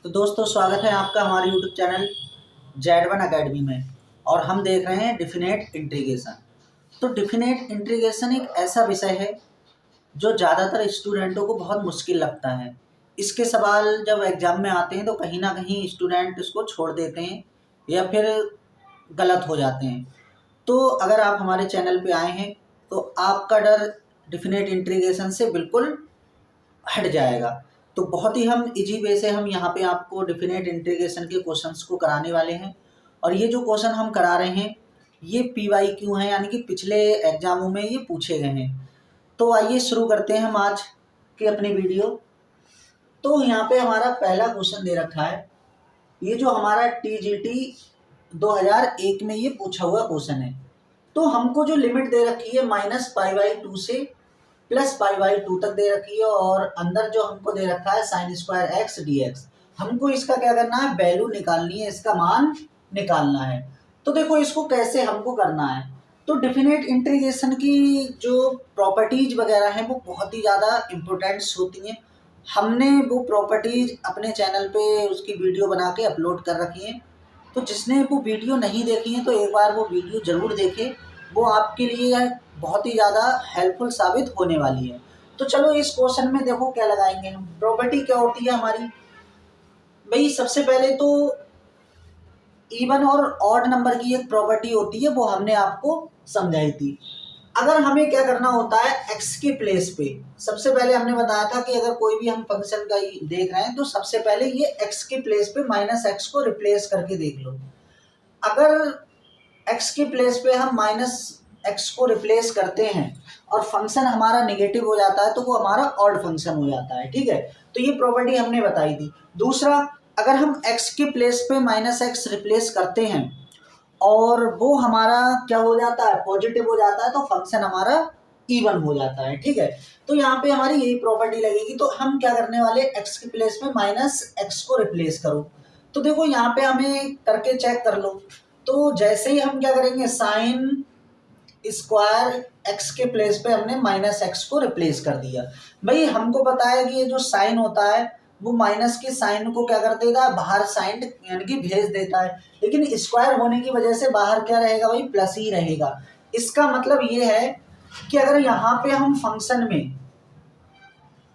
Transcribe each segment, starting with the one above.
तो दोस्तों स्वागत है आपका हमारे YouTube चैनल Z1 अकेडमी में। और हम देख रहे हैं डिफिनेट इंटीग्रेशन। तो डिफिनेट इंटीग्रेशन एक ऐसा विषय है जो ज़्यादातर स्टूडेंटों को बहुत मुश्किल लगता है। इसके सवाल जब एग्ज़ाम में आते हैं तो कहीं ना कहीं स्टूडेंट इसको छोड़ देते हैं या फिर गलत हो जाते हैं। तो अगर आप हमारे चैनल पे आए हैं तो आपका डर डिफिनेट इंटीग्रेशन से बिल्कुल हट जाएगा। तो बहुत ही हम इजी वे से हम यहाँ पे आपको डिफिनेट इंटीग्रेशन के क्वेश्चंस को कराने वाले हैं। और ये जो क्वेश्चन हम करा रहे हैं ये PYQ हैं, यानी कि पिछले एग्जामों में ये पूछे गए हैं। तो आइए शुरू करते हैं हम आज की अपनी वीडियो। तो यहाँ पे हमारा पहला क्वेश्चन दे रखा है, ये जो हमारा TGT 2001 में ये पूछा हुआ क्वेश्चन है। तो हमको जो लिमिट दे रखी है -π/2 से +π/2 तक दे रखी है, और अंदर जो हमको दे रखा है sin² x/dx। हमको इसका क्या करना है, वैल्यू निकालनी है, इसका मान निकालना है। तो देखो इसको कैसे हमको करना है। तो डिफिनेट इंटीग्रेशन की जो प्रॉपर्टीज वगैरह हैं वो बहुत ही ज़्यादा इम्पोर्टेंट्स होती हैं। हमने वो प्रॉपर्टीज अपने चैनल पे उसकी वीडियो बना के अपलोड कर रखी है। तो जिसने वो वीडियो नहीं देखी है तो एक बार वो वीडियो ज़रूर देखें, वो आपके लिए बहुत ही ज़्यादा हेल्पफुल साबित होने वाली है। तो चलो इस क्वेश्चन में देखो क्या लगाएंगे हम। प्रॉपर्टी क्या होती है हमारी भाई, सबसे पहले तो इवन और ऑड नंबर की एक प्रॉपर्टी होती है, वो हमने आपको समझाई थी। अगर हमें क्या करना होता है x के प्लेस पे, सबसे पहले हमने बताया था कि अगर कोई भी हम फंक्शन का ही देख रहे हैं तो सबसे पहले ये x के प्लेस पे -x को रिप्लेस करके देख लो। अगर x के प्लेस पे हम -x को रिप्लेस करते हैं और फंक्शन हमारा नेगेटिव हो जाता है तो वो हमारा ऑड फंक्शन हो जाता है, ठीक है। तो ये प्रॉपर्टी हमने बताई थी। दूसरा, अगर हम x के प्लेस पे -x रिप्लेस करते हैं और वो हमारा क्या हो जाता है, पॉजिटिव हो जाता है, तो फंक्शन हमारा इवन हो जाता है, ठीक है। तो यहाँ पे हमारी यही प्रॉपर्टी लगेगी। तो हम क्या करने वाले, x के प्लेस में -x को रिप्लेस करो। तो देखो यहाँ पे हमें करके चेक कर लो। तो जैसे ही हम क्या करेंगे, sin² x के प्लेस पे हमने -x को रिप्लेस कर दिया। भाई हमको पता है कि ये जो साइन होता है वो माइनस के साइन को क्या कर देता है, बाहर साइन यानी कि भेज देता है। लेकिन स्क्वायर होने की वजह से बाहर क्या रहेगा भाई, प्लस ही रहेगा। इसका मतलब ये है कि अगर यहाँ पे हम फंक्शन में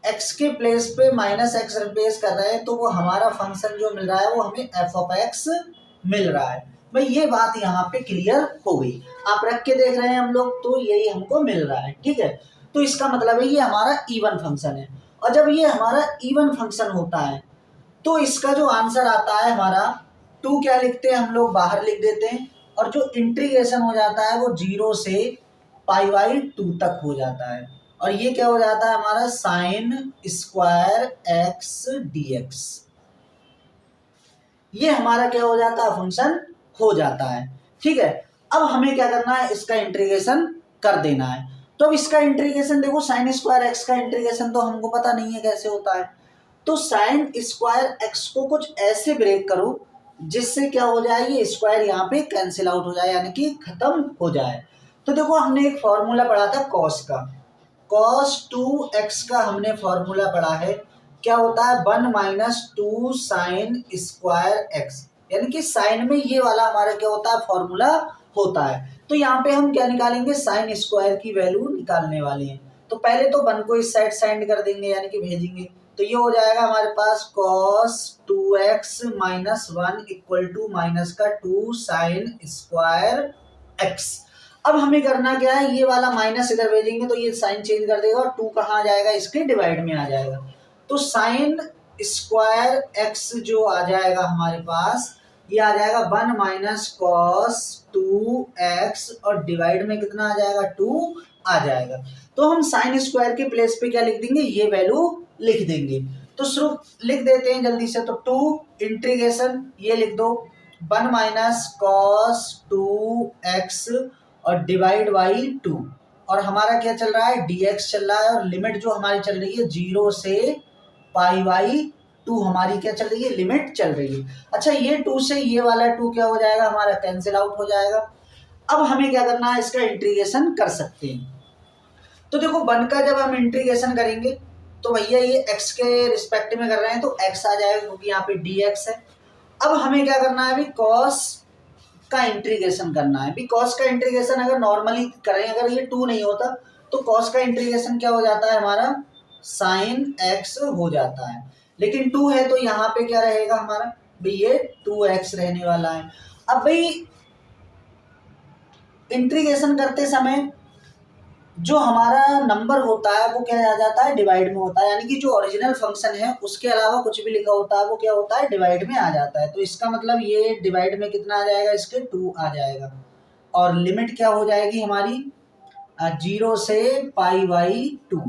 x के प्लेस पे -x रिप्लेस कर रहे हैं तो वो हमारा फंक्शन जो मिल रहा है वो हमें f(x) मिल रहा है। भाई ये बात यहाँ पे क्लियर हो गई। आप रख के देख रहे हैं हम लोग, तो यही हमको मिल रहा है, ठीक है। तो इसका मतलब है ये हमारा इवन फंक्शन है। और जब ये हमारा इवन फंक्शन होता है तो इसका जो आंसर आता है हमारा 2 क्या लिखते हैं हम लोग, बाहर लिख देते हैं। और जो इंटीग्रेशन हो जाता है वो 0 से π/2 तक हो जाता है। और ये क्या हो जाता है हमारा sin² x/dx। ये हमारा क्या हो जाता है, फंक्शन हो जाता है, ठीक है। अब हमें क्या करना है, इसका इंटीग्रेशन कर देना है। तो अब इसका इंटीग्रेशन देखो, sin² x का इंटीग्रेशन तो हमको पता नहीं है कैसे होता है। तो sin² x को कुछ ऐसे ब्रेक करो जिससे क्या हो जाए, ये स्क्वायर यहाँ पे कैंसिल आउट हो जाए, यानी कि खत्म हो जाए। तो देखो हमने एक फॉर्मूला पढ़ा था cos का, cos 2x का हमने फॉर्मूला पढ़ा है, क्या होता है 1 - 2 sin² x, यानी कि साइन में ये वाला हमारा क्या होता है, फॉर्मूला होता है। तो यहाँ पे हम क्या निकालेंगे, sin² की वैल्यू निकालने वाले हैं। तो पहले तो 1 को इस साइड सेंड कर देंगे, यानी कि भेजेंगे। तो ये हो जाएगा हमारे पास cos 2x - 1 = -2 sin² x। अब हमें करना क्या है, ये वाला माइनस इधर भेजेंगे तो ये साइन चेंज कर देगा और 2 कहाँ आ जाएगा, इसके डिवाइड में आ जाएगा। तो sin² x जो आ जाएगा हमारे पास, ये आ जाएगा 1 - cos 2x और डिवाइड में कितना आ जाएगा, 2 आ जाएगा। तो हम sin² के प्लेस पे क्या लिख देंगे, ये वैल्यू लिख देंगे। तो शुरू लिख देते हैं जल्दी से। तो 2 इंटीग्रेशन ये लिख दो 1 - cos 2x और डिवाइड बाई 2। और हमारा क्या चल रहा है, dx चल रहा है, और लिमिट जो हमारी चल रही है 0 से π/2 हमारी क्या चल रही है, लिमिट चल रही है। अच्छा, ये 2 से ये वाला 2 क्या हो जाएगा, हमारा कैंसिल आउट हो जाएगा। अब हमें क्या करना है, इसका इंटीग्रेशन कर सकते हैं। तो देखो 1 का जब हम इंटीग्रेशन करेंगे तो भैया ये x के रिस्पेक्ट में कर रहे हैं तो x आ जाएगा क्योंकि यहाँ पे dx है। अब हमें क्या करना है अभी, cos का इंटीग्रेशन करना है। अभी cos का इंटीग्रेशन अगर नॉर्मली करें, अगर ये 2 नहीं होता तो cos का इंटीग्रेशन क्या हो जाता है हमारा, sin x हो जाता है। लेकिन 2 है तो यहाँ पे क्या रहेगा हमारा भाई, ये 2x रहने वाला है। अब भाई इंटीग्रेशन करते समय जो हमारा नंबर होता है वो क्या आ जाता है, डिवाइड में होता है। यानी कि जो ओरिजिनल फंक्शन है उसके अलावा कुछ भी लिखा होता है वो क्या होता है, डिवाइड में आ जाता है। तो इसका मतलब ये डिवाइड में कितना आ जाएगा, इसके 2 आ जाएगा। और लिमिट क्या हो जाएगी हमारी, 0 से π/2।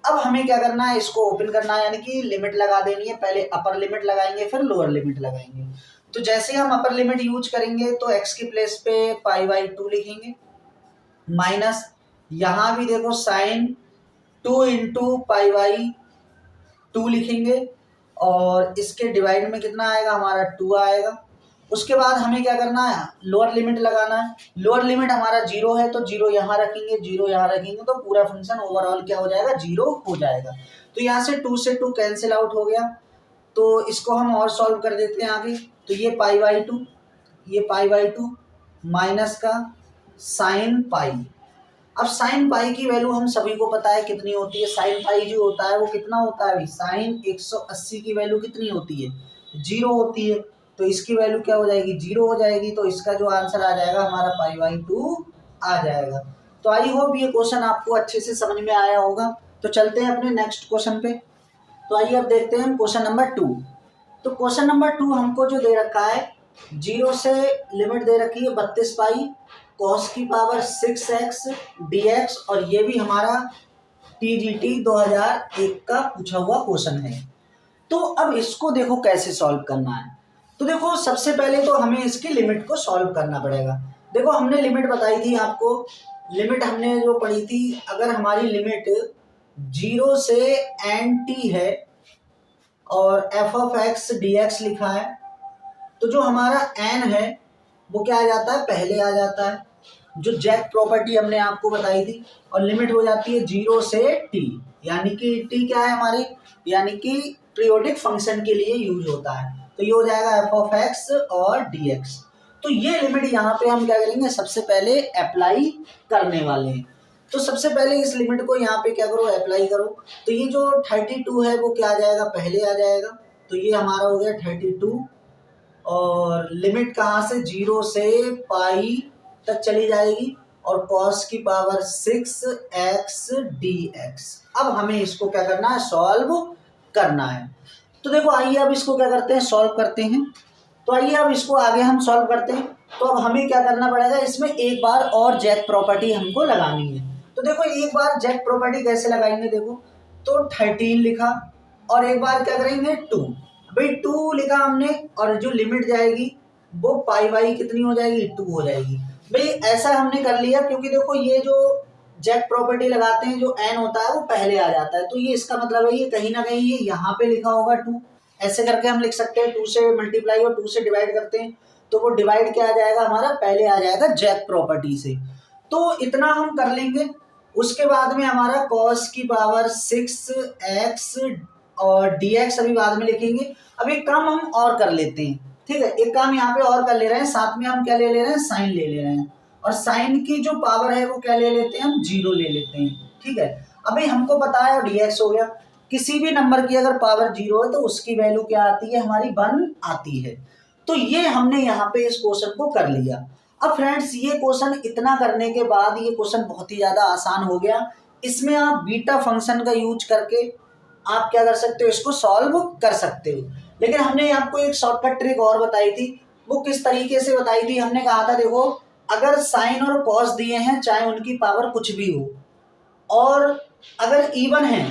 अब हमें क्या करना है, इसको ओपन करना है, यानी कि लिमिट लगा देनी है। पहले अपर लिमिट लगाएंगे फिर लोअर लिमिट लगाएंगे। तो जैसे हम अपर लिमिट यूज करेंगे तो x के प्लेस पे π/2 लिखेंगे, माइनस यहाँ भी देखो sin 2 इंटू π/2 लिखेंगे, और इसके डिवाइड में कितना आएगा हमारा, 2 आएगा। उसके बाद हमें क्या करना है, लोअर लिमिट लगाना है। लोअर लिमिट हमारा 0 है तो 0 यहाँ रखेंगे, 0 यहाँ रखेंगे, तो पूरा फंक्शन ओवरऑल क्या हो जाएगा, 0 हो जाएगा। तो यहाँ से 2 से 2 कैंसिल आउट हो गया। तो इसको हम और सॉल्व कर देते हैं आगे। तो ये π/2, ये π/2 माइनस का साइन पाई। अब साइन पाई की वैल्यू हम सभी को पता है कितनी होती है। साइन पाई जो होता है वो कितना होता है, साइन 180 की वैल्यू कितनी होती है, 0 होती है। तो इसकी वैल्यू क्या हो जाएगी, 0 हो जाएगी। तो इसका जो आंसर आ जाएगा हमारा π/2 आ जाएगा। तो आई होप ये क्वेश्चन आपको अच्छे से समझ में आया होगा। तो चलते हैं अपने नेक्स्ट क्वेश्चन पे। तो आइए अब देखते हैं क्वेश्चन नंबर 2। तो क्वेश्चन नंबर 2 हमको जो दे रखा है, 0 से लिमिट दे रखी है 32 पाई cos की पावर 6x dx, और ये भी हमारा TGT 2001 का पूछा हुआ क्वेश्चन है। तो अब इसको देखो कैसे सॉल्व करना है। तो देखो सबसे पहले तो हमें इसकी लिमिट को सॉल्व करना पड़ेगा। देखो हमने लिमिट बताई थी आपको, लिमिट हमने जो पढ़ी थी, अगर हमारी लिमिट 0 से n t है और f(x) dx लिखा है, तो जो हमारा n है वो क्या आ जाता है, पहले आ जाता है, जो जैक प्रॉपर्टी हमने आपको बताई थी। और लिमिट हो जाती है 0 से t, यानी कि t क्या है हमारी, यानी कि पीरियोडिक फंक्शन के लिए यूज होता है। तो ये हो जाएगा f(x) और dx। तो ये लिमिट यहाँ पे हम क्या करेंगे, सबसे पहले अप्लाई करने वाले हैं। तो सबसे पहले इस लिमिट को यहाँ पे क्या करो, अप्लाई करो। तो ये जो 32 है वो क्या आ जाएगा, पहले आ जाएगा। तो ये हमारा हो गया 32, और लिमिट कहाँ से, 0 से पाई तक चली जाएगी, और cos की पावर 6x dx। अब हमें इसको क्या करना है, सॉल्व करना है। तो देखो आइए अब इसको क्या करते हैं, सॉल्व करते हैं। तो आइए अब इसको आगे हम सॉल्व करते हैं। तो अब हमें क्या करना पड़ेगा, इसमें एक बार और जैक प्रॉपर्टी हमको लगानी है। तो देखो एक बार जैक प्रॉपर्टी कैसे लगाएंगे, देखो तो 13 लिखा, और एक बार क्या करेंगे 2। भाई 2 लिखा हमने, और जो लिमिट जाएगी वो पाई कितनी हो जाएगी, 2 हो जाएगी। भाई ऐसा हमने कर लिया क्योंकि देखो ये जो जैक प्रॉपर्टी लगाते हैं, जो n होता है वो पहले आ जाता है। तो ये इसका मतलब है ये कहीं ना कहीं ये यहाँ पे लिखा होगा 2। ऐसे करके हम लिख सकते हैं, 2 से मल्टीप्लाई और 2 से डिवाइड करते हैं तो वो डिवाइड क्या आ जाएगा हमारा, पहले आ जाएगा जैक प्रॉपर्टी से। तो इतना हम कर लेंगे। उसके बाद में हमारा cos की पावर 6x और dx अभी बाद में लिखेंगे। अब एक काम हम और कर लेते हैं, ठीक है, एक काम यहाँ पे और कर ले रहे हैं, साथ में हम क्या ले रहे हैं, साइन ले रहे हैं, और साइन की जो पावर है वो क्या ले लेते हैं, हम 0 ले लेते हैं, ठीक है। अभी हमको पता है और dx हो गया। किसी भी नंबर की अगर पावर 0 है तो उसकी वैल्यू क्या आती है, हमारी 1 आती है। तो ये हमने यहाँ पे इस क्वेश्चन को कर लिया। अब फ्रेंड्स ये क्वेश्चन इतना करने के बाद ये क्वेश्चन बहुत ही ज़्यादा आसान हो गया। इसमें आप बीटा फंक्शन का यूज करके आप क्या कर सकते हो, इसको सॉल्व कर सकते हो। लेकिन हमने आपको एक शॉर्टकट ट्रिक और बताई थी। वो किस तरीके से बताई थी, हमने कहा था देखो अगर साइन और कॉस दिए हैं चाहे उनकी पावर कुछ भी हो, और अगर इवन है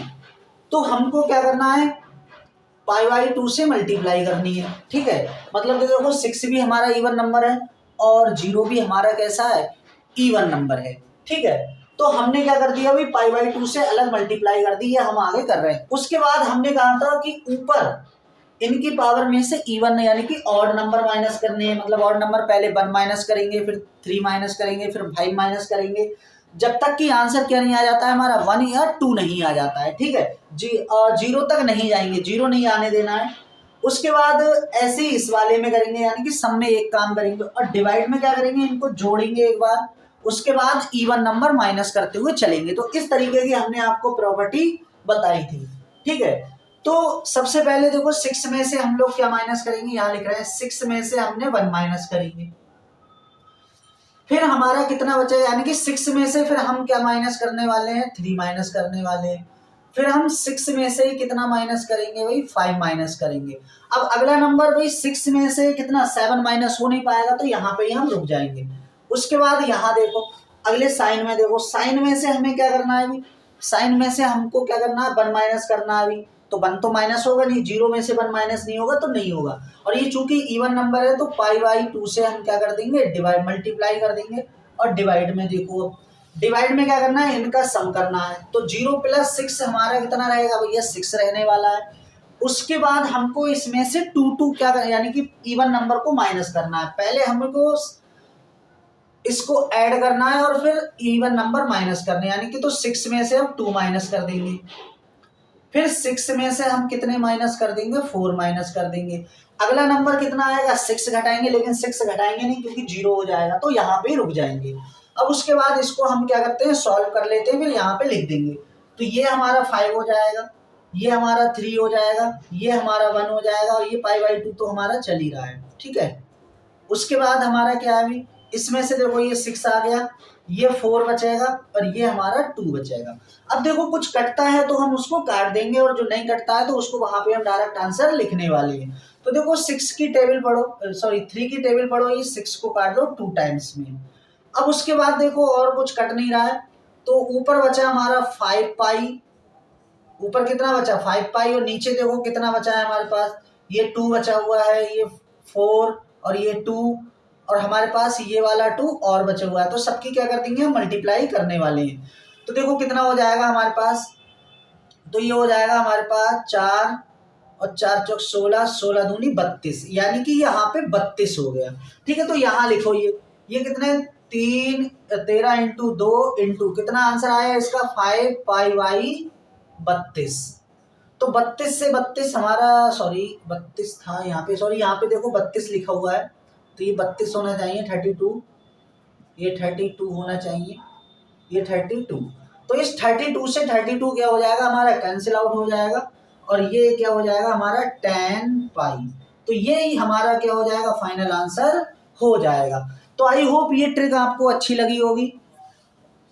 तो हमको क्या करना है, π/2 से मल्टीप्लाई करनी है, ठीक है। मतलब देखो 6 भी हमारा इवन नंबर है और 0 भी हमारा कैसा है, इवन नंबर है, ठीक है। तो हमने क्या कर दिया, अभी π/2 से अलग मल्टीप्लाई कर दी, ये हम आगे कर रहे हैं। उसके बाद हमने कहा था कि ऊपर इनकी पावर में से इवन यानी कि ऑड नंबर माइनस करने हैं। मतलब ऑड नंबर पहले 1 माइनस करेंगे, फिर 3 माइनस करेंगे, फिर 5 माइनस करेंगे। जब तक कि आंसर क्या नहीं आ जाता है हमारा 1 या 2 नहीं आ जाता है, ठीक है। 0 तक नहीं जाएंगे, 0 नहीं आने देना है। उसके बाद ऐसे ही इस वाले में करेंगे, यानी कि सम में एक काम करेंगे, और डिवाइड में क्या करेंगे, इनको जोड़ेंगे एक बार, उसके बाद इवन नंबर माइनस करते हुए चलेंगे। तो इस तरीके की हमने आपको प्रॉपर्टी बताई थी, ठीक है। तो सबसे पहले देखो 6 में से हम लोग क्या माइनस करेंगे, यहाँ लिख रहे हैं 6 में से हमने 1 माइनस करेंगे, फिर हमारा कितना बचा, यानी कि 6 में से फिर हम क्या माइनस करने वाले हैं, 3 माइनस करने वाले हैं। फिर हम 6 में से कितना माइनस करेंगे भाई, 5 माइनस करेंगे। अब अगला नंबर भाई 6 में से कितना, 7 माइनस हो नहीं पाएगा, तो यहाँ पे ही हम रुक जाएंगे। उसके बाद यहाँ देखो अगले साइन में, देखो साइन में से हमें क्या करना है, साइन में से हमको क्या करना है, 1 माइनस करना है। अभी तो 1 तो माइनस होगा नहीं, 0 में से 1 माइनस नहीं होगा तो नहीं होगा। और ये चूंकि इवन नंबर है तो पाई बाई 2 से हम क्या कर देंगे, डिवाइड मल्टीप्लाई कर देंगे। और डिवाइड में देखो, डिवाइड में क्या करना है, इनका सम करना है। तो 0 + 6 हमारा कितना रहेगा भैया, 6 रहने वाला है। उसके बाद हमको इसमें से 2 क्या यानी कि इवन नंबर को माइनस करना है। पहले हमको इसको ऐड करना है और फिर इवन नंबर माइनस करने, यानी कि तो 6 में से हम 2 माइनस कर देंगे। फिर 6 में से हम कितने माइनस कर देंगे, 4 माइनस कर देंगे। अगला नंबर कितना आएगा, 6 घटाएंगे, लेकिन 6 घटाएंगे नहीं क्योंकि 0 हो जाएगा, तो यहाँ पे रुक जाएंगे। अब उसके बाद इसको हम क्या करते हैं, सॉल्व कर लेते हैं, फिर यहाँ पे लिख देंगे। तो ये हमारा 5 हो जाएगा, ये हमारा 3 हो जाएगा, ये हमारा 1 हो जाएगा, और ये π/2 तो हमारा चल ही रहा है, ठीक है। उसके बाद हमारा क्या है, अभी इसमें से देखो ये 6 आ गया, ये 4 बचेगा, और ये हमारा 2 बचेगा। अब देखो कुछ कटता है तो हम उसको काट देंगे, और जो नहीं कटता है तो उसको वहां पे हम डायरेक्ट आंसर लिखने वाले हैं। तो देखो 6 की टेबल पढ़ो, सॉरी 3 की टेबल पढ़ो, ये 6 को काट दो 2 टाइम्स में। अब उसके बाद देखो और कुछ कट नहीं रहा है, तो ऊपर बचा हमारा 5 पाई, ऊपर कितना बचा 5 पाई, और नीचे देखो कितना बचा है हमारे पास, ये 2 बचा हुआ है, ये 4 और ये 2, और हमारे पास ये वाला 2 और बचा हुआ है। तो सबकी क्या कर देंगे, हम मल्टीप्लाई करने वाले हैं। तो देखो कितना हो जाएगा हमारे पास, तो ये हो जाएगा हमारे पास 4 और 4 चौक 16, 16 दूनी 32, यानी कि यहाँ पे 32 हो गया, ठीक है। तो यहाँ लिखो ये कितने, 3 13 इंटू 2 इंटू कितना आंसर आया इसका, 5 π/32। तो 32 से 32 हमारा, सॉरी 32 था यहाँ पे, सॉरी यहाँ पे देखो 32 लिखा हुआ है, तो ये 32 होना चाहिए, 32, ये 32 होना चाहिए, ये 32। तो इस 32 से 32 क्या हो जाएगा हमारा, कैंसिल आउट हो जाएगा, और ये क्या हो जाएगा हमारा 10 पाई। तो ये ही हमारा क्या हो जाएगा, फाइनल आंसर हो जाएगा। तो आई होप ये ट्रिक आपको अच्छी लगी होगी।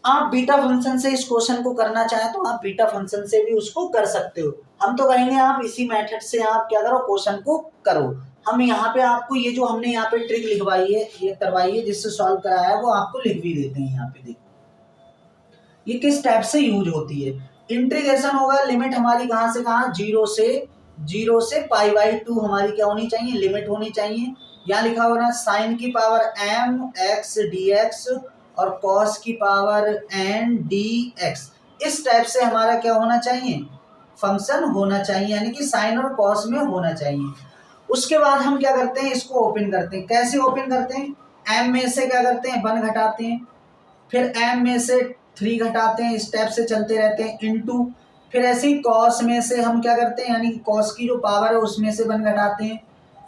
आप बीटा फंक्शन से इस क्वेश्चन को करना चाहें तो आप बीटा फंक्शन से भी उसको कर सकते हो। हम तो कहेंगे आप इसी मेथड से आप क्या करो, क्वेश्चन को करो। हम यहाँ पे आपको ये जो हमने यहाँ पे ट्रिक लिखवाई है, ये करवाई है, जिससे सॉल्व कराया है, वो आपको लिख भी देते हैं। यहाँ पे देखो ये किस टाइप से यूज होती है। इंटीग्रेशन होगा, लिमिट हमारी कहाँ से कहाँ, 0 से π/2 हमारी क्या होनी चाहिए, लिमिट होनी चाहिए। यहाँ लिखा हो रहा है साइन की पावर mx dx और कॉस की पावर n dx। इस टाइप से हमारा क्या होना चाहिए, फंक्शन होना चाहिए, यानी कि साइन और कॉस में होना चाहिए। उसके बाद हम क्या करते हैं, इसको ओपन करते हैं। कैसे ओपन करते हैं, m में से क्या करते हैं, 1 घटाते हैं, फिर m में से 3 घटाते हैं, इस टाइप से चलते रहते हैं, इनटू, फिर ऐसे ही कॉस में से हम क्या करते हैं, यानी कॉस की जो पावर है उसमें से 1 घटाते हैं,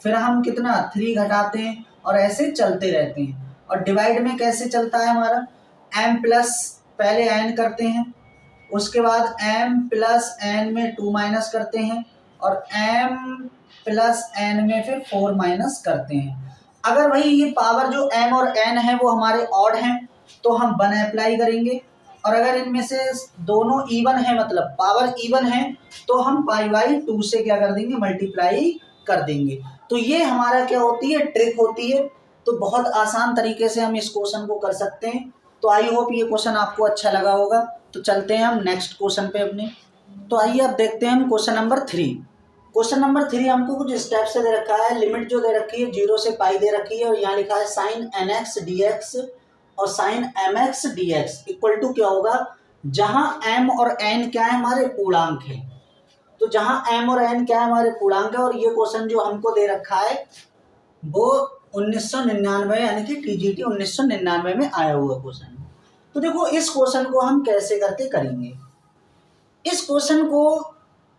फिर हम कितना 3 घटाते हैं, और ऐसे चलते रहते हैं। और डिवाइड में कैसे चलता है हमारा, m प्लस पहले n करते हैं, उसके बाद m प्लस n में 2 माइनस करते हैं, और m प्लस n में फिर 4 माइनस करते हैं। अगर भाई ये पावर जो m और n है वो हमारे ऑड हैं तो हम 1 अप्लाई करेंगे, और अगर इनमें से दोनों इवन है, मतलब पावर इवन है, तो हम π/2 से क्या कर देंगे, मल्टीप्लाई कर देंगे। तो ये हमारा क्या होती है, ट्रिक होती है। तो बहुत आसान तरीके से हम इस क्वेश्चन को कर सकते हैं। तो आई होप ये क्वेश्चन आपको अच्छा लगा होगा। तो चलते हैं हम नेक्स्ट क्वेश्चन पे अपने। तो आइए अब देखते हैं हम क्वेश्चन नंबर 3। क्वेश्चन नंबर 3 हमको कुछ स्टेप से दे रखा है। लिमिट जो दे रखी है 0 से पाई दे रखी है, और यहाँ लिखा है साइन nx dx और sine mx dx equal to क्या होगा, जहां m और n क्या है, हमारे पूर्णांक है। तो जहां m और n क्या है, हमारे पूर्णांक है। और ये क्वेश्चन जो हमको दे रखा है वो 1999 यानी कि TGT 1999 में आया हुआ क्वेश्चन। तो देखो इस क्वेश्चन को हम कैसे करके करेंगे। इस क्वेश्चन को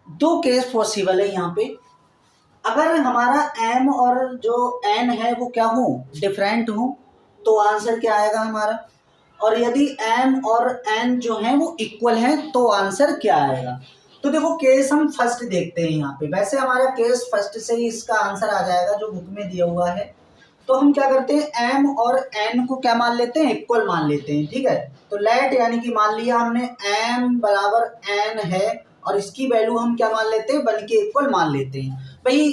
दो केस पॉसिबल है यहाँ पे। अगर हमारा m और जो n है वो क्या हो, डिफरेंट हो, तो आंसर क्या आएगा हमारा। और यदि m और n जो है वो इक्वल है तो आंसर क्या आएगा। तो देखो केस हम फर्स्ट देखते हैं यहाँ पे। वैसे हमारा केस फर्स्ट से ही इसका आंसर आ जाएगा जो बुक में दिया हुआ है। तो हम क्या करते हैं, m और n को क्या मान लेते हैं, इक्वल मान लेते हैं। ठीक है, तो लेट यानी कि मान लिया हमने m बराबर n है और इसकी वैल्यू हम क्या मान लेते हैं, 1 के इक्वल मान लेते हैं। भाई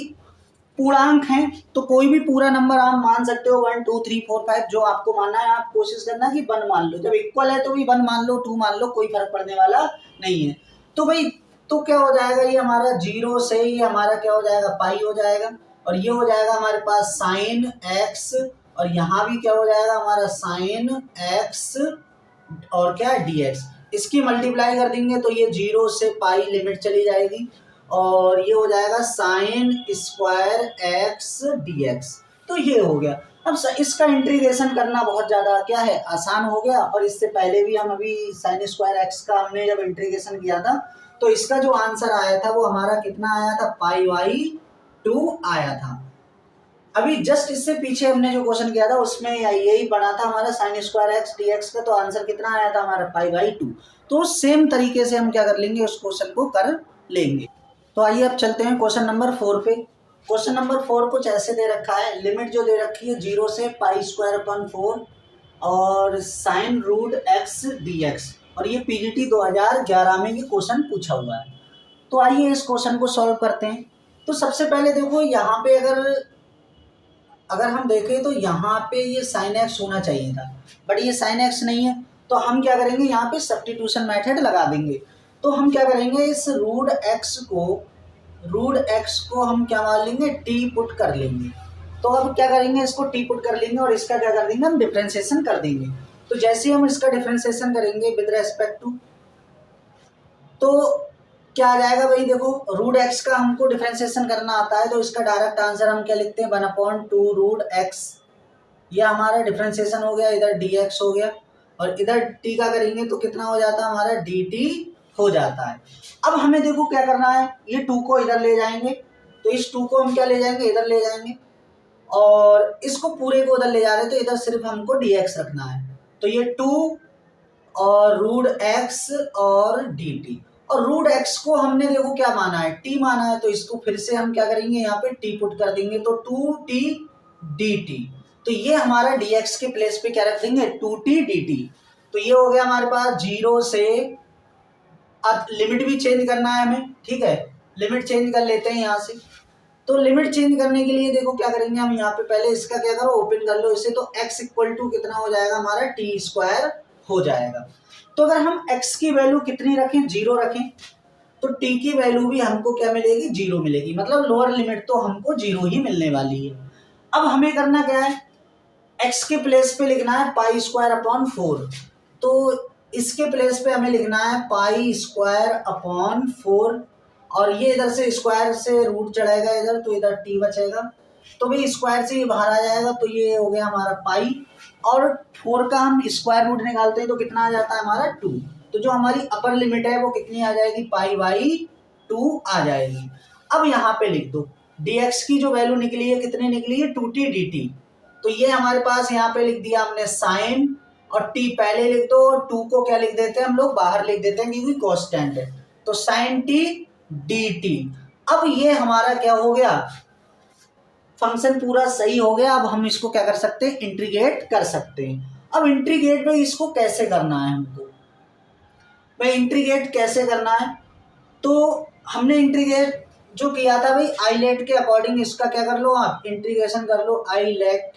पूर्णांक है तो कोई भी पूरा नंबर आप मान सकते हो, 1 2 3 4 5 जो आपको मानना है। आप कोशिश करना कि 1 मान लो, जब इक्वल है तो भी 1 मान लो, 2 मान लो, कोई फर्क पड़ने वाला नहीं है। तो भाई तो क्या हो जाएगा, ये हमारा 0 से ये हमारा क्या हो जाएगा, पाई हो जाएगा। और ये हो जाएगा हमारे पास साइन एक्स, और यहाँ भी क्या हो जाएगा हमारा साइन एक्स और क्या डी एक्स। इसकी मल्टीप्लाई कर देंगे तो ये 0 से पाई लिमिट चली जाएगी और ये हो जाएगा sine square x d x. तो ये हो गया। अब इसका इंटीग्रेशन करना बहुत ज़्यादा क्या है, आसान हो गया। और इससे पहले भी हम अभी साइन स्क्वायर एक्स का हमने जब इंटीग्रेशन किया था तो इसका जो आंसर आया था वो हमारा कितना आया था, पाई बाई 2 आया था। अभी जस्ट इससे पीछे हमने जो क्वेश्चन किया था उसमें यही बना था हमारा sine square x d x का, तो आंसर कितना आया था हमारा, पाई बाई 2। तो सेम तरीके से हम क्या कर लेंगे, उस क्वेश्चन को कर लेंगे। तो आइए अब चलते हैं क्वेश्चन नंबर 4 पे। क्वेश्चन नंबर 4 कुछ ऐसे दे रखा है, लिमिट जो दे रखी है 0 से पाई स्क्वायर अपन 4 और sine root x d x, और ये पीजीटी 2011 में ये क्वेश्चन पूछा हुआ है। तो आइए इस क्वेश्चन को सॉल्व करते हैं। तो सबसे पहले देखो यहाँ पे अगर हम देखें तो यहाँ पे ये साइन एक्स होना चाहिए था, बट ये साइन एक्स नहीं है। तो हम क्या करेंगे, यहाँ पे सब्स्टिट्यूशन मेथड लगा देंगे। तो हम क्या करेंगे, इस रूट एक्स को हम क्या मान लेंगे, टी पुट कर लेंगे। तो अब क्या करेंगे, इसको टी पुट कर लेंगे और इसका क्या कर देंगे, हम डिफ्रेंसिएशन कर देंगे। तो जैसे हम इसका डिफ्रेंसिएशन करेंगे विद रेस्पेक्ट टू, तो क्या आ जाएगा भाई, देखो रूट एक्स का हमको डिफ्रेंसिएशन करना आता है तो इसका डायरेक्ट आंसर हम क्या लिखते हैं, 1/2 रूट एक्स। यह हमारा डिफ्रेंसिएशन हो गया, इधर डी एक्स हो गया और इधर टी का करेंगे तो कितना हो जाता है हमारा, डी टी हो जाता है। अब हमें देखो क्या करना है, ये 2 को इधर ले जाएंगे, तो इस 2 को हम क्या ले जाएंगे, इधर ले जाएंगे, और इसको पूरे को उधर ले जा रहे हैं तो इधर सिर्फ हमको डी एक्स रखना है। तो ये 2 और रूट एक्स और डी टी, और रूट एक्स को हमने देखो क्या माना है, टी माना है, तो इसको फिर से हम क्या करेंगे, यहाँ पे टी पुट कर देंगे तो 2t dt। तो ये हमारा dx के प्लेस पे क्या रख देंगे, 2t dt। तो ये हो गया हमारे पास 0 से, अब लिमिट भी चेंज करना है हमें, ठीक है, लिमिट चेंज कर लेते हैं यहाँ से। तो लिमिट चेंज करने के लिए देखो क्या करेंगे हम, यहाँ पे पहले इसका क्या करो, ओपन कर लो इसे, तो x इक्वल टू कितना हो जाएगा हमारा, टी स्क्वायर हो जाएगा। तो अगर हम x की वैल्यू कितनी रखें, 0 रखें, तो t की वैल्यू भी हमको क्या मिलेगी, 0 मिलेगी। मतलब लोअर लिमिट तो हमको 0 ही मिलने वाली है। अब हमें करना क्या है, x के प्लेस पे लिखना है पाई स्क्वायर अपॉन 4। तो इसके प्लेस पे हमें लिखना है पाई स्क्वायर अपॉन 4, और ये इधर से स्क्वायर से रूट चढ़ेगा इधर, तो इधर t बचेगा। तो भाई स्क्वायर से ये बाहर आ जाएगा तो ये हो गया हमारा पाई, और 4 का हम स्क्वायर रूट निकालते हैं तो कितना आ जाता है हमारा, 2। तो जो हमारी अपर लिमिट है वो कितनी आ जाएगी, पाई बाई 2 आ जाएगी। अब यहाँ पे लिख दो dx की जो वैल्यू निकली है, कितनी निकली है, 2t dt। तो ये हमारे पास यहाँ पे लिख दिया हमने साइन, और t पहले लिख दो, और 2 को क्या लिख देते हैं हम लोग, बाहर लिख देते हैं क्योंकि कांस्टेंट है। तो साइन t dt। अब ये हमारा क्या हो गया, फंक्शन पूरा सही हो गया। अब हम इसको क्या कर सकते हैं, इंटीग्रेट कर सकते हैं। अब इंटीग्रेट में इसको कैसे करना है हमको, भाई इंटीग्रेट कैसे करना है, तो हमने इंटीग्रेट जो किया था भाई आईलेट के अकॉर्डिंग, इसका क्या कर लो आप, इंटीग्रेशन कर लो आईलेट।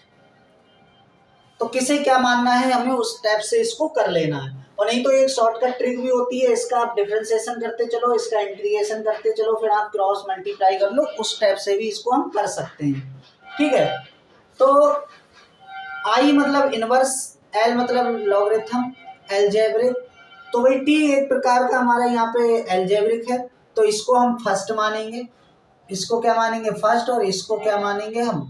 तो किसे क्या मानना है हमें, उस स्टेप से इसको कर लेना है। और नहीं तो एक शॉर्टकट ट्रिक भी होती है, इसका आप डिफरेंशिएशन करते चलो, इसका इंटीग्रेशन करते चलो, फिर आप क्रॉस मल्टीप्लाई कर लो, उस स्टेप से भी इसको हम कर सकते हैं। ठीक है, तो आई मतलब इनवर्स, एल मतलब लॉगरिथम, एल्जेब्रिक। तो भाई टी एक प्रकार का हमारा यहाँ पे एल्जेब्रिक है, तो इसको हम फर्स्ट मानेंगे, इसको क्या मानेंगे फर्स्ट, और इसको क्या मानेंगे हम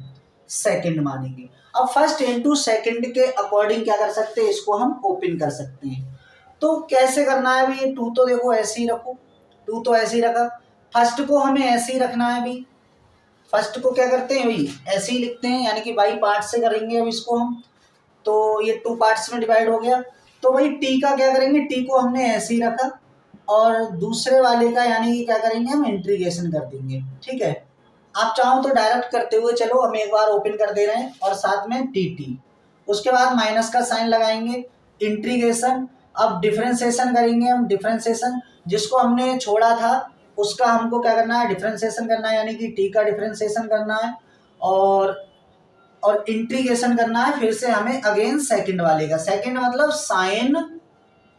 सेकंड मानेंगे। अब फर्स्ट इंटू सेकंड के अकॉर्डिंग क्या कर सकते हैं, इसको हम ओपन कर सकते हैं। तो कैसे करना है अभी, ये टू तो देखो ऐसे ही रखो, टू तो ऐसे ही रखा, फर्स्ट को हमें ऐसे ही रखना है अभी। फर्स्ट को क्या करते हैं भाई, ऐसे ही लिखते हैं, यानी कि बाई पार्ट से करेंगे अब इसको हम। तो ये टू पार्ट्स में डिवाइड हो गया। तो भाई टी का क्या करेंगे, टी को हमने ऐसे ही रखा, और दूसरे वाले का यानी कि क्या करेंगे हम, इंटीग्रेशन कर देंगे। ठीक है, आप चाहो तो डायरेक्ट करते हुए चलो, हम एक बार ओपन कर दे रहे हैं और साथ में टी टी, उसके बाद माइनस का साइन लगाएंगे, इंटीग्रेशन। अब डिफरेंशिएशन करेंगे हम, डिफरेंशिएशन जिसको हमने छोड़ा था उसका हमको क्या करना है, डिफरेंशिएशन करना है, यानी कि टी का डिफरेंशिएशन करना है, और इंटीग्रेशन करना है फिर से हमें अगेन सेकंड वाले का। सेकंड मतलब साइन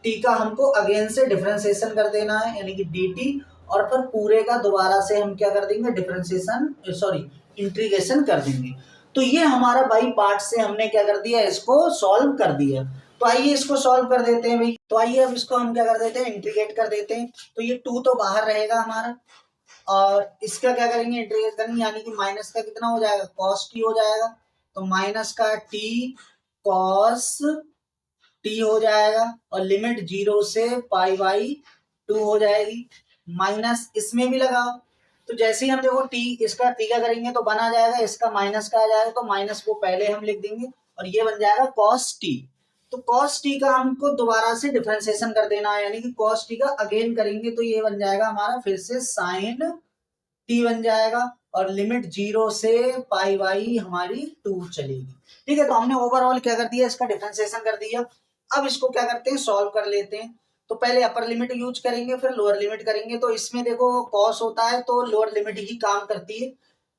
टी का हमको अगेन से डिफरेंशिएशन कर देना है, यानी कि डी टी, और फिर पूरे का दोबारा से हम क्या कर देंगे, डिफरेंशिएशन सॉरी इंटीग्रेशन कर देंगे। तो ये हमारा बाई पार्ट से हमने क्या कर दिया, इसको सॉल्व कर दिया। तो आइए इसको सॉल्व कर देते हैं भाई। तो आइए अब इसको हम क्या कर देते हैं, इंटीग्रेट कर देते हैं। तो ये टू तो बाहर रहेगा हमारा, और इसका क्या करेंगे, इंटीग्रेट करेंगे, यानी कि माइनस का कितना हो जाएगा, कॉस टी हो जाएगा। तो माइनस का टी कॉस टी हो जाएगा, और लिमिट 0 से पाई बाई 2 हो जाएगी। माइनस इसमें भी लगाओ, तो जैसे ही हम देखो टी, इसका टी का करेंगे तो बना जाएगा, इसका माइनस का आ जाएगा, तो माइनस को पहले हम लिख देंगे, और ये बन जाएगा कॉस टी। तो कॉस टी का हमको दोबारा से डिफरेंशिएशन कर देना है, यानी कि कॉस टी का अगेन करेंगे तो ये बन जाएगा हमारा फिर से साइन टी बन जाएगा, और लिमिट 0 से पाई बाई हमारी 2 चलेगी। ठीक है, तो हमने ओवरऑल क्या कर दिया, इसका डिफरेंशिएशन कर दिया। अब इसको क्या करते हैं, सॉल्व कर लेते हैं। तो पहले अपर लिमिट यूज करेंगे, फिर लोअर लिमिट करेंगे। तो इसमें देखो कॉस होता है तो लोअर लिमिट ही काम करती है,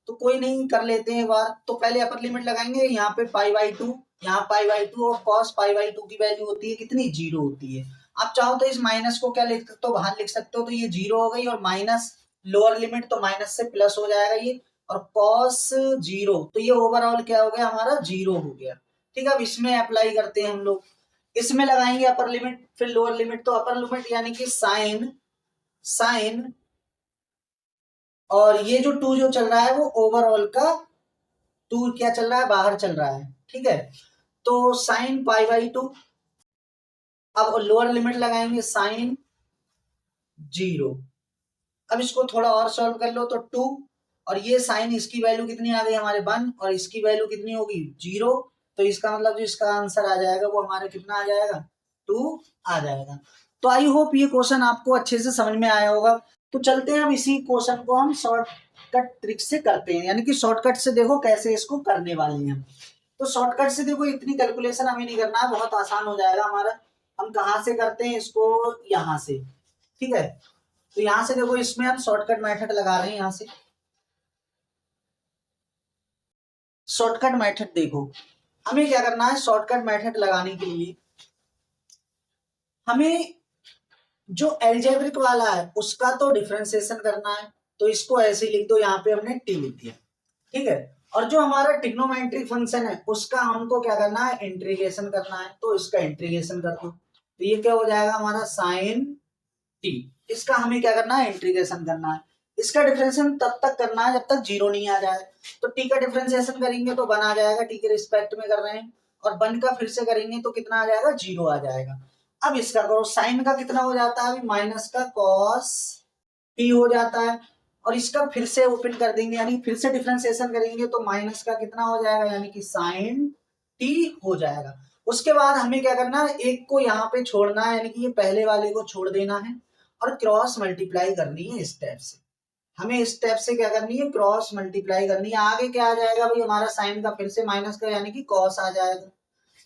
तो कोई नहीं, कर लेते हैं एक बार। तो पहले अपर लिमिट लगाएंगे, यहाँ पे पाई बाई 2, यहाँ पाई बाई 2, और कॉस पाई बाई 2 की वैल्यू होती है कितनी, 0 होती है। आप चाहो तो इस माइनस को क्या लिख सकते हो, बाहर लिख सकते हो, तो ये 0 हो गई, और माइनस लोअर लिमिट तो माइनस से प्लस हो जाएगा ये, और कॉस 0, तो ये ओवरऑल क्या हो गया हमारा, 0 हो गया। ठीक है, अब इसमें अप्लाई करते हैं हम लोग, इसमें लगाएंगे अपर लिमिट फिर लोअर लिमिट। तो अपर लिमिट यानी कि साइन साइन, और ये जो 2 जो चल रहा है वो ओवरऑल का 2 क्या चल रहा है, बाहर चल रहा है। ठीक है, तो साइन पाई बाई 2। अब लोअर लिमिट लगाएंगे साइन 0। अब इसको थोड़ा और सॉल्व कर लो, तो 2, और ये साइन इसकी वैल्यू कितनी आ गई हमारे 1, और इसकी वैल्यू कितनी होगी 0। तो इसका मतलब जो इसका आंसर आ जाएगा वो हमारे कितना आ जाएगा, 2 आ जाएगा। तो आई होप ये क्वेश्चन आपको अच्छे से समझ में आया होगा। तो चलते हैं अब इसी क्वेश्चन को हम शॉर्टकट ट्रिक से करते हैं, यानी कि शॉर्टकट से देखो कैसे इसको करने वाले हैं। तो शॉर्टकट से देखो इतनी कैलकुलेशन हमें नहीं करना है, बहुत आसान हो जाएगा हमारा। हम कहाँ से करते हैं इसको, यहाँ से। ठीक है, तो यहां से देखो, इसमें हम शॉर्टकट मेथड लगा रहे हैं। यहां से शॉर्टकट मेथड देखो, हमें क्या करना है, शॉर्टकट मेथड लगाने के लिए हमें जो एल्जेब्रिक वाला है उसका तो डिफरेंशिएशन करना है। तो इसको ऐसे ही लिख दो, यहाँ पे हमने टी लिख दिया। ठीक है, और जो हमारा ट्रिग्नोमेट्रिक फंक्शन है उसका हमको क्या करना है, इंटीग्रेशन करना है। तो इसका इंटीग्रेशन कर दो, तो ये क्या हो जाएगा हमारा साइन टी। इसका हमें क्या करना है, इंटीग्रेशन करना है। इसका डिफरेंशिएशन तब तक करना है जब तक 0 नहीं आ जाए। तो टी का डिफरेंशिएशन करेंगे तो 1 आ जाएगा, टी के रिस्पेक्ट में कर रहे हैं, और 1 का फिर से करेंगे तो कितना आ जाएगा, 0 आ जाएगा। अब इसका करो, साइन का कितना हो जाता है, माइनस का कॉस टी हो जाता है, और इसका फिर से ओपन कर देंगे, यानी फिर से डिफरेंशिएशन करेंगे तो माइनस का कितना हो जाएगा, यानी कि साइन टी हो जाएगा। उसके बाद हमें क्या करना है, एक को यहाँ पे छोड़ना है, यानी कि ये पहले वाले को छोड़ देना है, और क्रॉस मल्टीप्लाई करनी है इस स्टेप से। हमें इस स्टेप से क्या करनी है, क्रॉस मल्टीप्लाई करनी है। आगे क्या आ जाएगा भाई हमारा, साइन का फिर से माइनस का, यानी कि कॉस आ जाएगा।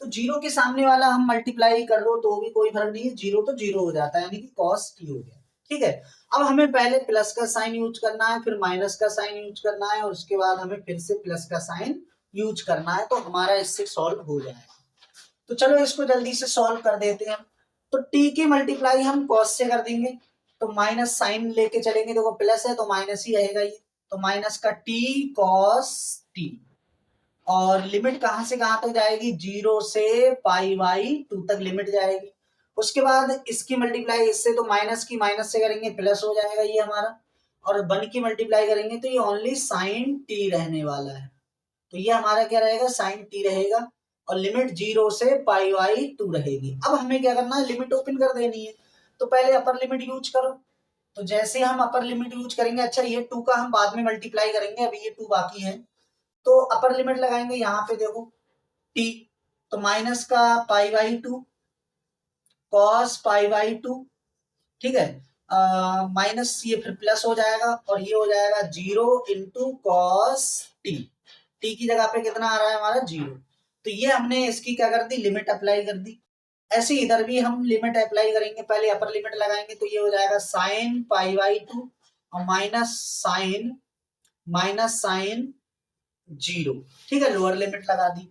तो 0 के सामने वाला हम मल्टीप्लाई कर दो तो भी कोई फर्क नहीं है, 0 तो 0 हो जाता है, यानी कि कॉस टी हो गया। ठीक है, अब हमें पहले प्लस का साइन यूज करना है, फिर माइनस का साइन यूज करना है, और उसके बाद हमें फिर से प्लस का साइन यूज करना है, तो हमारा इससे सॉल्व हो जाएगा। तो चलो इसको जल्दी से सॉल्व कर देते हैं। तो टी की मल्टीप्लाई हम कॉस से कर देंगे, तो माइनस साइन लेके चलेंगे, देखो प्लस है तो माइनस ही रहेगा ये। तो माइनस का टी कॉस टी, और लिमिट कहां से कहां तक जाएगी, 0 से पाई बाई 2 तक लिमिट जाएगी। उसके बाद इसकी मल्टीप्लाई इससे, तो माइनस की माइनस से करेंगे प्लस हो जाएगा ये हमारा, और 1 की मल्टीप्लाई करेंगे तो ये ओनली साइन टी रहने वाला है। तो ये हमारा क्या रहेगा, साइन टी रहेगा और लिमिट 0 से π/2 रहेगी। अब हमें क्या करना है, लिमिट ओपन कर देनी है। तो पहले अपर लिमिट यूज करो। तो जैसे हम अपर लिमिट यूज करेंगे, अच्छा ये 2 का हम बाद में मल्टीप्लाई करेंगे, अभी ये 2 बाकी है। तो अपर लिमिट लगाएंगे, यहाँ पे देखो टी, तो माइनस का π/2 cos π/2, ठीक है, माइनस ये फिर प्लस हो जाएगा और ये हो जाएगा 0 इंटू कॉस टी। टी की जगह पे कितना आ रहा है हमारा 0। तो ये हमने इसकी क्या कर दी, लिमिट अप्लाई कर दी। ऐसे इधर भी हम लिमिट अप्लाई करेंगे, पहले अपर लिमिट लगाएंगे तो ये हो जाएगा साइन π/2 और माइनस साइन 0, ठीक है, लोअर लिमिट लगा दी।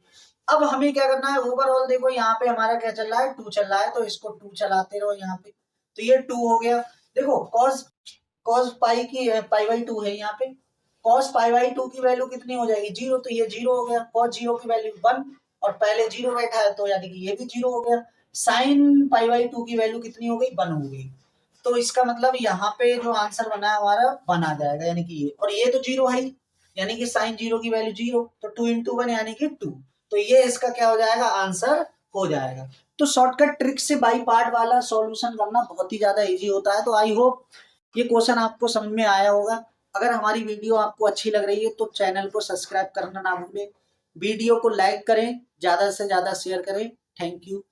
अब हमें क्या करना है, ओवरऑल देखो यहाँ पे हमारा क्या चल रहा है, 2 चल रहा है, तो इसको 2 चलाते रहो यहाँ पे। तो ये 2 हो गया। देखो cos π/2 है यहाँ पे, cos π/2 की वैल्यू कितनी हो जाएगी, 0, तो ये 0 हो गया। cos 0 की वैल्यू 1 और पहले 0 बैठा है तो यानी कि ये भी 0 हो गया। sin π/2 की वैल्यू कितनी हो गई, 1 हो गई। तो इसका मतलब यहाँ पे जो आंसर बना है हमारा 1 आ जाएगा, यानी कि ये, और ये तो 0 है ही, यानी कि sin 0 की वैल्यू 0, तो 2 इंटू 1 यानी कि 2। तो ये इसका क्या हो जाएगा, आंसर हो जाएगा। तो शॉर्टकट ट्रिक से बाई पार्ट वाला सॉल्यूशन करना बहुत ही ज्यादा इजी होता है। तो आई होप ये क्वेश्चन आपको समझ में आया होगा। अगर हमारी वीडियो आपको अच्छी लग रही है तो चैनल को सब्सक्राइब करना ना भूलें, वीडियो को लाइक करें, ज्यादा से ज्यादा शेयर करें। Thank you.